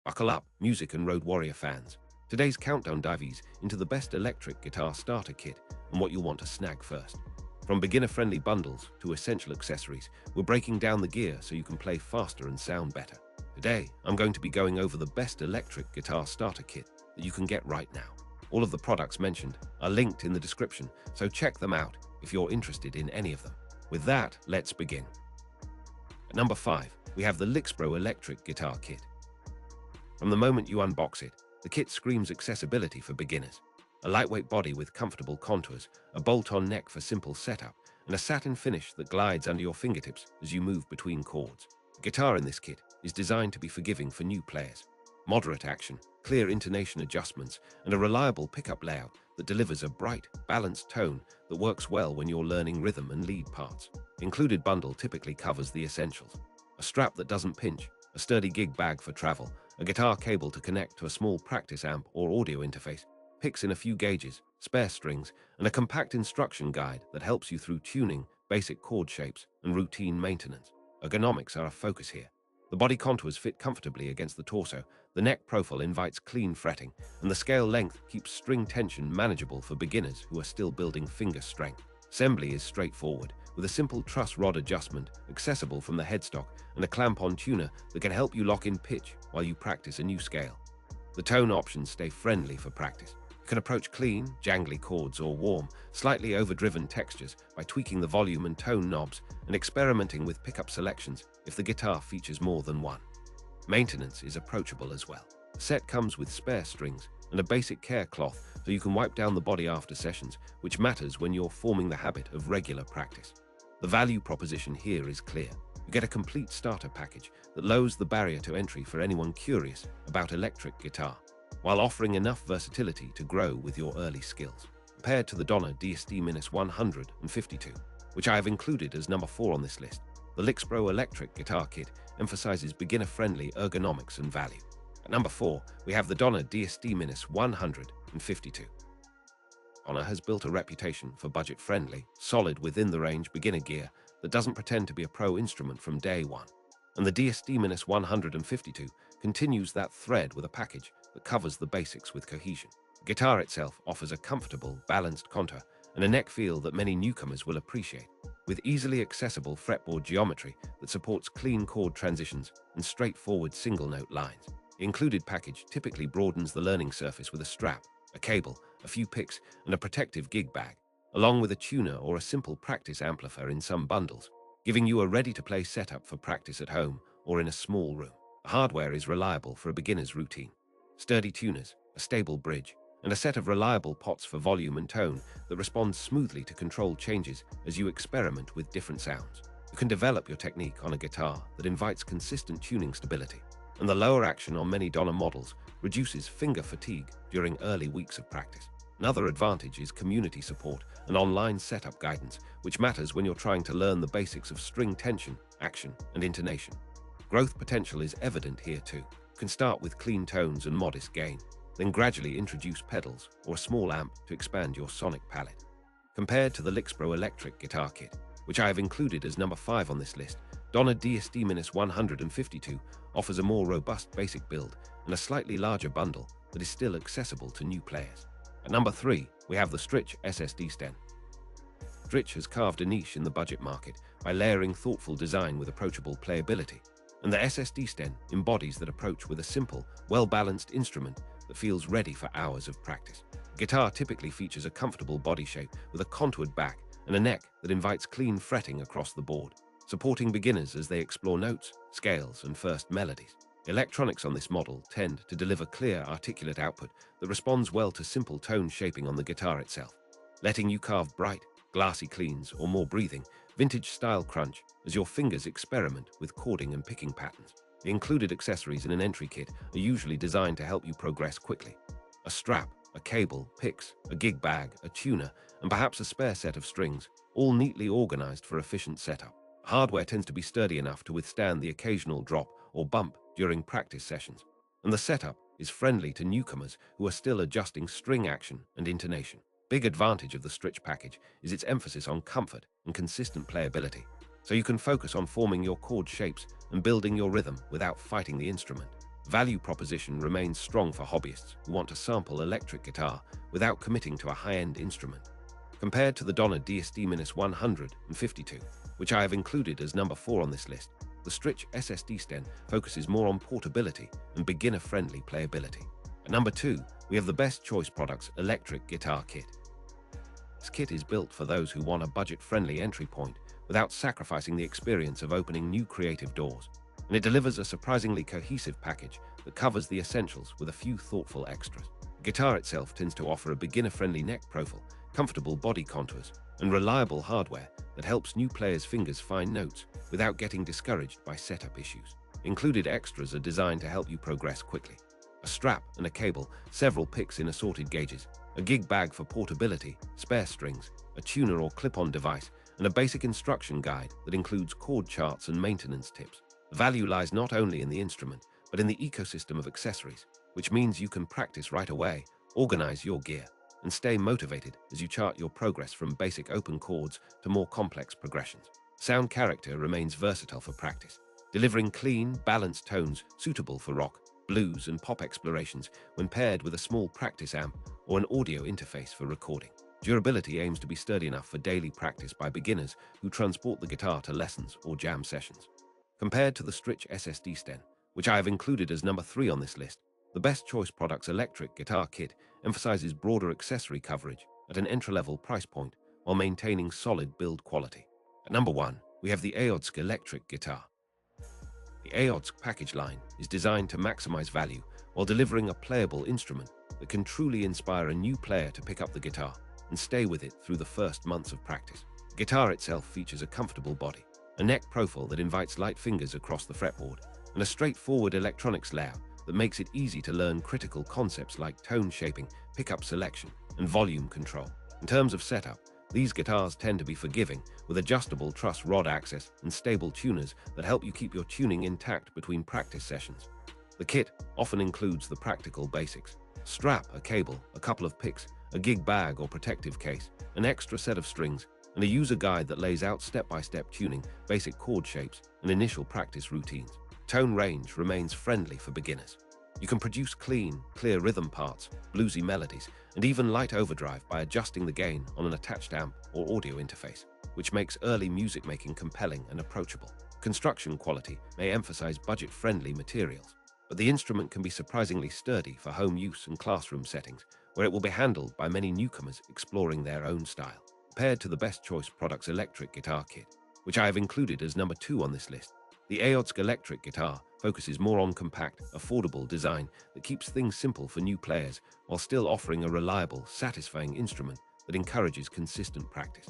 Buckle up, music and road warrior fans. Today's countdown dives into the best electric guitar starter kit and what you'll want to snag first. From beginner-friendly bundles to essential accessories, we're breaking down the gear so you can play faster and sound better. Today, I'm going to be going over the best electric guitar starter kit that you can get right now. All of the products mentioned are linked in the description, so check them out if you're interested in any of them. With that, let's begin. At number 5, we have the Lixpro Electric Guitar Kit. From the moment you unbox it, the kit screams accessibility for beginners. A lightweight body with comfortable contours, a bolt-on neck for simple setup, and a satin finish that glides under your fingertips as you move between chords. The guitar in this kit is designed to be forgiving for new players. Moderate action, clear intonation adjustments, and a reliable pickup layout that delivers a bright, balanced tone that works well when you're learning rhythm and lead parts. The included bundle typically covers the essentials: a strap that doesn't pinch, a sturdy gig bag for travel, a guitar cable to connect to a small practice amp or audio interface, picks in a few gauges, spare strings, and a compact instruction guide that helps you through tuning, basic chord shapes, and routine maintenance. Ergonomics are a focus here. The body contours fit comfortably against the torso, the neck profile invites clean fretting, and the scale length keeps string tension manageable for beginners who are still building finger strength. Assembly is straightforward, with a simple truss rod adjustment accessible from the headstock and a clamp-on tuner that can help you lock in pitch while you practice a new scale. The tone options stay friendly for practice. You can approach clean, jangly chords or warm, slightly overdriven textures by tweaking the volume and tone knobs and experimenting with pickup selections if the guitar features more than one. Maintenance is approachable as well. The set comes with spare strings and a basic care cloth so you can wipe down the body after sessions, which matters when you're forming the habit of regular practice. The value proposition here is clear. You get a complete starter package that lowers the barrier to entry for anyone curious about electric guitar, while offering enough versatility to grow with your early skills. Compared to the Donner DSD-152, which I have included as number 4 on this list, the Lixpro Electric Guitar Kit emphasizes beginner-friendly ergonomics and value. At number 4, we have the Donner DSD-152. Donner has built a reputation for budget-friendly, solid within-the-range beginner gear that doesn't pretend to be a pro instrument from day one. And the DSD-152 continues that thread with a package that covers the basics with cohesion. The guitar itself offers a comfortable, balanced contour and a neck feel that many newcomers will appreciate, with easily accessible fretboard geometry that supports clean chord transitions and straightforward single-note lines. The included package typically broadens the learning surface with a strap, a cable, a few picks, and a protective gig bag, along with a tuner or a simple practice amplifier in some bundles, giving you a ready-to-play setup for practice at home or in a small room. The hardware is reliable for a beginner's routine. Sturdy tuners, a stable bridge, and a set of reliable pots for volume and tone that respond smoothly to control changes as you experiment with different sounds. You can develop your technique on a guitar that invites consistent tuning stability, and the lower action on many Donner models reduces finger fatigue during early weeks of practice. Another advantage is community support and online setup guidance, which matters when you're trying to learn the basics of string tension, action, and intonation. Growth potential is evident here too. You can start with clean tones and modest gain, then gradually introduce pedals or a small amp to expand your sonic palette. Compared to the Lixpro Electric Guitar Kit, which I have included as number 5 on this list, Donner DSD-152 offers a more robust basic build and a slightly larger bundle that is still accessible to new players. At number 3, we have the Stritch SSD Sten. Stritch has carved a niche in the budget market by layering thoughtful design with approachable playability, and the SSD Sten embodies that approach with a simple, well-balanced instrument that feels ready for hours of practice. The guitar typically features a comfortable body shape with a contoured back and a neck that invites clean fretting across the board, supporting beginners as they explore notes, scales, and first melodies. Electronics on this model tend to deliver clear, articulate output that responds well to simple tone shaping on the guitar itself, letting you carve bright, glassy cleans or more breathing, vintage-style crunch as your fingers experiment with chording and picking patterns. The included accessories in an entry kit are usually designed to help you progress quickly. A strap, a cable, picks, a gig bag, a tuner, and perhaps a spare set of strings, all neatly organized for efficient setup. Hardware tends to be sturdy enough to withstand the occasional drop or bump during practice sessions, and the setup is friendly to newcomers who are still adjusting string action and intonation. Big advantage of the Stritch package is its emphasis on comfort and consistent playability, so you can focus on forming your chord shapes and building your rhythm without fighting the instrument. Value proposition remains strong for hobbyists who want to sample electric guitar without committing to a high-end instrument. Compared to the Donner DSD-152, which I have included as number 4 on this list, the Stritch SSD Sten focuses more on portability and beginner-friendly playability. At number 2, we have the Best Choice Products Electric Guitar Kit. This kit is built for those who want a budget-friendly entry point without sacrificing the experience of opening new creative doors. And it delivers a surprisingly cohesive package that covers the essentials with a few thoughtful extras. The guitar itself tends to offer a beginner-friendly neck profile, comfortable body contours, and reliable hardware that helps new players' fingers find notes without getting discouraged by setup issues. Included extras are designed to help you progress quickly. A strap and a cable, several picks in assorted gauges, a gig bag for portability, spare strings, a tuner or clip-on device, and a basic instruction guide that includes chord charts and maintenance tips. The value lies not only in the instrument, but in the ecosystem of accessories, which means you can practice right away, organize your gear, and stay motivated as you chart your progress from basic open chords to more complex progressions. Sound character remains versatile for practice, delivering clean, balanced tones suitable for rock, blues, and pop explorations when paired with a small practice amp or an audio interface for recording. Durability aims to be sturdy enough for daily practice by beginners who transport the guitar to lessons or jam sessions. Compared to the Stritch SSD Sten, which I have included as number 3 on this list, the Best Choice Products Electric Guitar Kit emphasizes broader accessory coverage at an entry-level price point while maintaining solid build quality. At number 1, we have the Aeodsk electric guitar. The Aeodsk package line is designed to maximize value while delivering a playable instrument that can truly inspire a new player to pick up the guitar and stay with it through the first months of practice. The guitar itself features a comfortable body, a neck profile that invites light fingers across the fretboard, and a straightforward electronics layout that makes it easy to learn critical concepts like tone shaping, pickup selection, and volume control. In terms of setup, these guitars tend to be forgiving, with adjustable truss rod access and stable tuners that help you keep your tuning intact between practice sessions. The kit often includes the practical basics: strap, a cable, a couple of picks, a gig bag or protective case, an extra set of strings, and a user guide that lays out step-by-step tuning, basic chord shapes, and initial practice routines. Tone range remains friendly for beginners. You can produce clean, clear rhythm parts, bluesy melodies, and even light overdrive by adjusting the gain on an attached amp or audio interface, which makes early music making compelling and approachable. Construction quality may emphasize budget-friendly materials, but the instrument can be surprisingly sturdy for home use and classroom settings, where it will be handled by many newcomers exploring their own style. Compared to the Best Choice Products Electric Guitar Kit, which I have included as number 2 on this list, the Aeodsk electric guitar focuses more on compact, affordable design that keeps things simple for new players while still offering a reliable, satisfying instrument that encourages consistent practice.